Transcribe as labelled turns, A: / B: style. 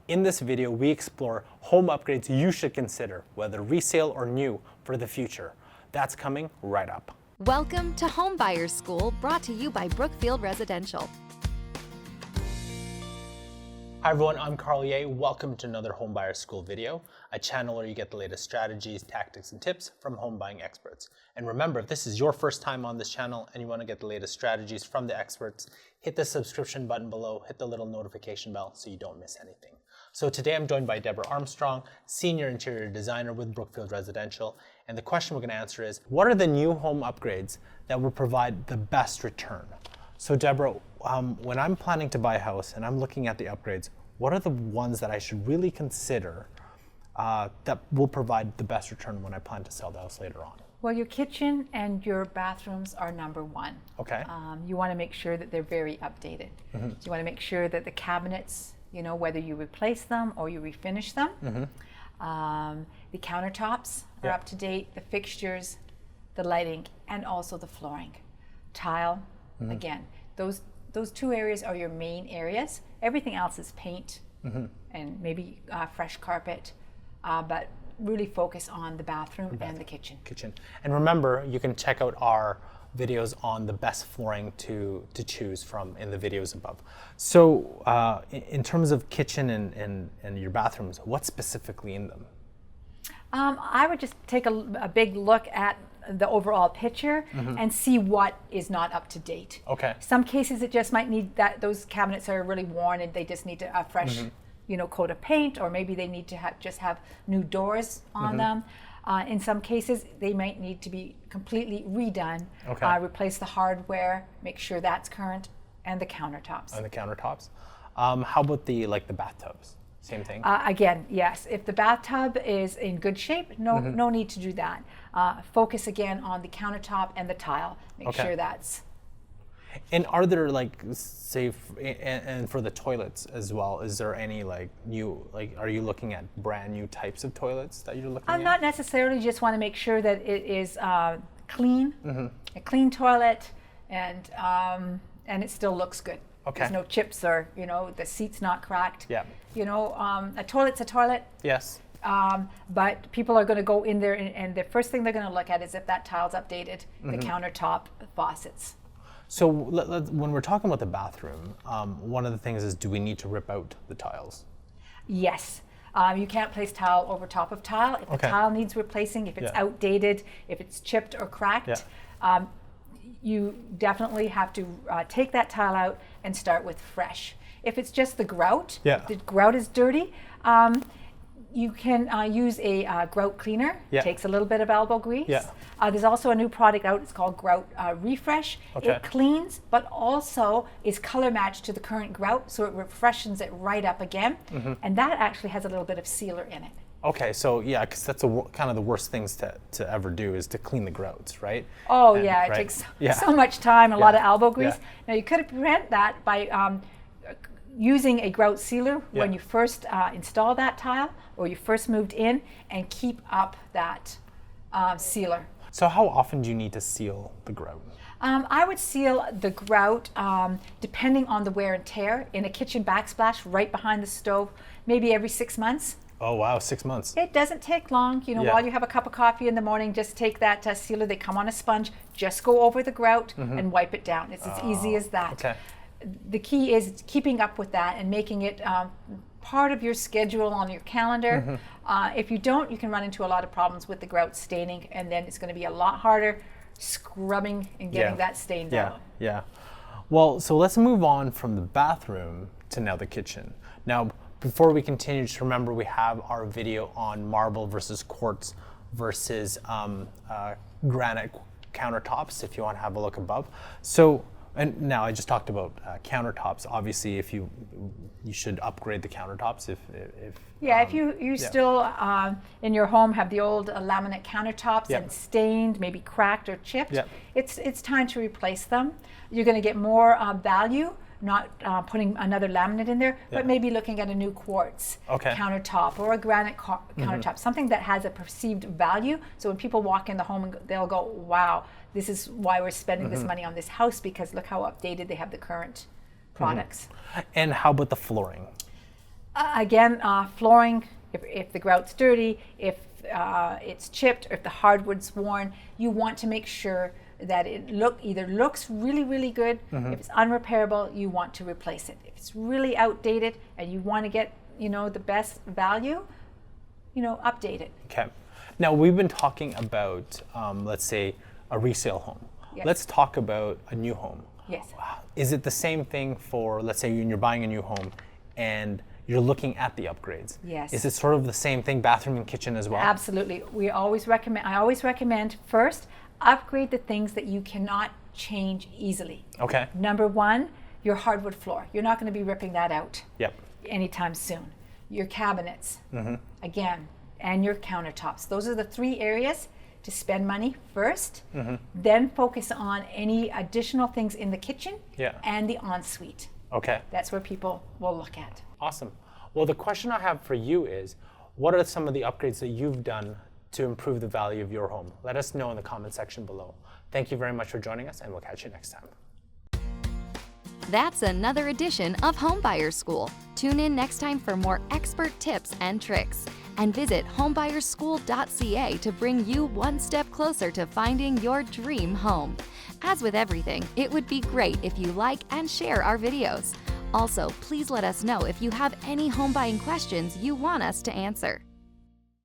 A: In this video, we explore home upgrades you should consider, whether resale or new, for the future. That's coming right up.
B: Welcome to Home Buyers School, brought to you by Brookfield Residential.
A: Hi everyone, I'm Carl Ye. Welcome to another Home Buyers School video, a channel where you get the latest strategies, tactics, and tips from home buying experts. And remember, if this is your first time on this channel and you want to get the latest strategies from the experts, hit the subscription button below, hit the little notification bell so you don't miss anything. So today I'm joined by Deborah Armstrong, Senior Interior Designer with Brookfield Residential. And the question we're going to answer is, what are the new home upgrades that will provide the best return? So Deborah, when I'm planning to buy a house and I'm looking at the upgrades, what are the ones that I should really consider that will provide the best return when I plan to sell the house later on?
C: Well, your kitchen and your bathrooms are number one.
A: Okay.
C: You want to make sure that they're very updated. So you want to make sure that the cabinets, you know, whether you replace them or you refinish them. The countertops are up to date, the fixtures, the lighting, and also the flooring. Tile, again, those two areas are your main areas. Everything else is paint and maybe fresh carpet, but really focus on the bathroom and the kitchen.
A: And remember, you can check out our videos on the best flooring to choose from in the videos above. So in terms of kitchen and your bathrooms, what's specifically in them?
C: I would just take a big look at the overall picture and see what is not up to date.
A: Okay.
C: Some cases it just might need that those cabinets are really worn and they just need a fresh coat of paint, or maybe they need to just have new doors on them. In some cases they might need to be completely redone.
A: Okay.
C: Replace the hardware, make sure that's current, and the countertops.
A: How about the bathtubs? Same thing?
C: Again, yes. If the bathtub is in good shape, no need to do that. Focus again on the countertop and the tile. Make sure that's.
A: And are there and for the toilets as well, is there any new, are you looking at brand new types of toilets that you're looking at?
C: Not necessarily, just want to make sure that it is clean, a clean toilet, and it still looks good.
A: Okay.
C: There's no chips or, the seat's not cracked.
A: Yeah.
C: A toilet's a toilet.
A: Yes.
C: But people are going to go in there and the first thing they're going to look at is if that tile's updated, the countertop, faucets.
A: So when we're talking about the bathroom, one of the things is, do we need to rip out the tiles?
C: Yes. You can't place tile over top of tile. If the tile needs replacing, if it's outdated, if it's chipped or cracked, you definitely have to take that tile out and start with fresh. If it's just the grout, if the grout is dirty, you can use a grout cleaner. Takes a little bit of elbow grease. There's also a new product out, it's called Grout Refresh. It cleans, but also is color matched to the current grout, so it refreshes it right up again. And that actually has a little bit of sealer in it.
A: Okay, so because that's kind of the worst things to ever do is to clean the grouts, right?
C: Oh, it takes so much time, a lot of elbow grease. Now you could prevent that by using a grout sealer when you first install that tile or you first moved in, and keep up that sealer.
A: So how often do you need to seal the grout?
C: I would seal the grout depending on the wear and tear. In a kitchen backsplash right behind the stove, maybe every 6 months.
A: Oh wow, 6 months.
C: It doesn't take long. While you have a cup of coffee in the morning, just take that sealer. They come on a sponge. Just go over the grout and wipe it down. It's as easy as that.
A: Okay.
C: The key is keeping up with that and making it part of your schedule on your calendar. If you don't, you can run into a lot of problems with the grout staining, and then it's going to be a lot harder scrubbing and getting that stained out.
A: Well, so let's move on from the bathroom to now the kitchen. Now, before we continue, just remember we have our video on marble versus quartz versus granite countertops if you want to have a look above. So, and now I just talked about countertops. Obviously, if you should upgrade the countertops if
C: you still in your home have the old laminate countertops and stained, maybe cracked or chipped, it's time to replace them. You're going to get more value not putting another laminate in there, but maybe looking at a new quartz countertop or a granite countertop, something that has a perceived value. So when people walk in the home, they'll go, wow, this is why we're spending this money on this house, because look how updated they have the current products.
A: And how about the flooring?
C: Again, flooring, if the grout's dirty, if it's chipped, or if the hardwood's worn, you want to make sure that it either looks really, really good. If it's unrepairable, you want to replace it. If it's really outdated and you want to get, the best value, update it.
A: Okay. Now we've been talking about, let's say, a resale home.
C: Yes.
A: Let's talk about a new home.
C: Yes.
A: Is it the same thing for, let's say, when you're buying a new home and you're looking at the upgrades?
C: Yes.
A: Is it sort of the same thing, bathroom and kitchen as well?
C: Absolutely. I always recommend first, upgrade the things that you cannot change easily.
A: Okay.
C: Number one, your hardwood floor. You're not going to be ripping that out anytime soon. Your cabinets, again, and your countertops. Those are the 3 areas to spend money first, then focus on any additional things in the kitchen and the ensuite.
A: Okay.
C: That's where people will look at.
A: Awesome. Well, the question I have for you is, what are some of the upgrades that you've done to improve the value of your home? Let us know in the comment section below. Thank you very much for joining us, and we'll catch you next time.
B: That's another edition of Homebuyer School. Tune in next time for more expert tips and tricks. And visit homebuyersschool.ca to bring you one step closer to finding your dream home. As with everything, it would be great if you like and share our videos. Also, please let us know if you have any home buying questions you want us to answer.